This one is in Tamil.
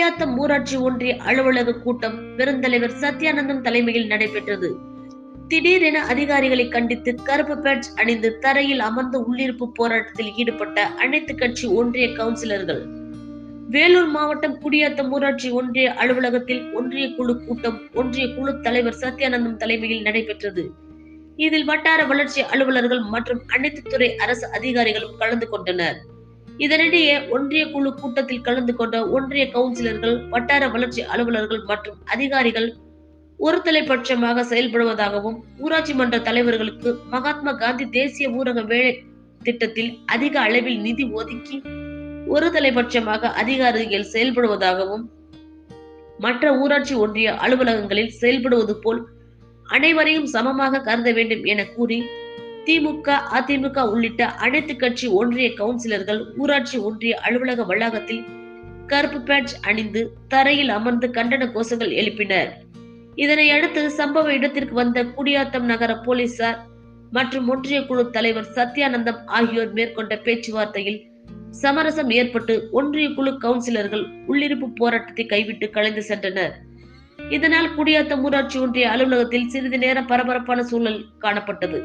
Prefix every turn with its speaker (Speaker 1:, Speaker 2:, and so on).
Speaker 1: குடியாத்தம் ஊராட்சி ஒன்றிய அலுவலக கூட்டம் பெருந்தலைவர் சத்யானந்தம் தலைமையில் நடைபெற்றது. திடீரென அதிகாரிகளை கண்டித்து கருப்பு பேட்ஜ் அணிந்து தரையில் அமர்ந்து உள்ளிருப்பு போராட்டத்தில் ஈடுபட்ட அனைத்து கட்சி ஒன்றிய கவுன்சிலர்கள். வேலூர் மாவட்டம் குடியாத்தம் ஊராட்சி ஒன்றிய அலுவலகத்தில் ஒன்றிய குழு கூட்டம் ஒன்றிய குழு தலைவர் சத்யானந்தம் தலைமையில் நடைபெற்றது. இதில் வட்டார வளர்ச்சி அலுவலர்கள் மற்றும் அனைத்து துறை அரசு அதிகாரிகளும் கலந்து கொண்டனர். இதனிடையே ஒன்றிய குழு கூட்டத்தில் கலந்து கொண்ட ஒன்றிய கவுன்சிலர்கள், வட்டார வளர்ச்சி அலுவலர்கள் மற்றும் அதிகாரிகள் ஒருதலைபட்சமாக செயல்படுவதாகவும், ஊராட்சி மன்ற தலைவர்களுக்கு மகாத்மா காந்தி தேசிய ஊரக வேலை திட்டத்தில் அதிக அளவில் நிதி ஒதுக்கி ஒருதலைபட்சமாக அதிகாரிகள் செயல்படுவதாகவும், மற்ற ஊராட்சி ஒன்றிய அலுவலகங்களில் செயல்படுவது போல் அனைவரையும் சமமாக கருத வேண்டும் என கூறி திமுக, அதிமுக உள்ளிட்ட அனைத்து கட்சி ஒன்றிய கவுன்சிலர்கள் ஊராட்சி ஒன்றிய அலுவலக வளாகத்தில் கருப்பு பேட்ஜ் அணிந்து தரையில் அமர்ந்து கண்டன கோஷங்கள் எழுப்பினர். இதனை அடுத்து சம்பவ இடத்திற்கு வந்த குடியாத்தம் நகர போலீசார் மற்றும் ஒன்றிய குழு தலைவர் சத்யானந்தம் ஆகியோர் மேற்கொண்ட பேச்சுவார்த்தையில் சமரசம் ஏற்பட்டு ஒன்றிய குழு கவுன்சிலர்கள் உள்ளிருப்பு போராட்டத்தை கைவிட்டு கலைந்து சென்றனர். இதனால் குடியாத்தம் ஊராட்சி ஒன்றிய அலுவலகத்தில் சிறிது நேரம் பரபரப்பான சூழல் காணப்பட்டது.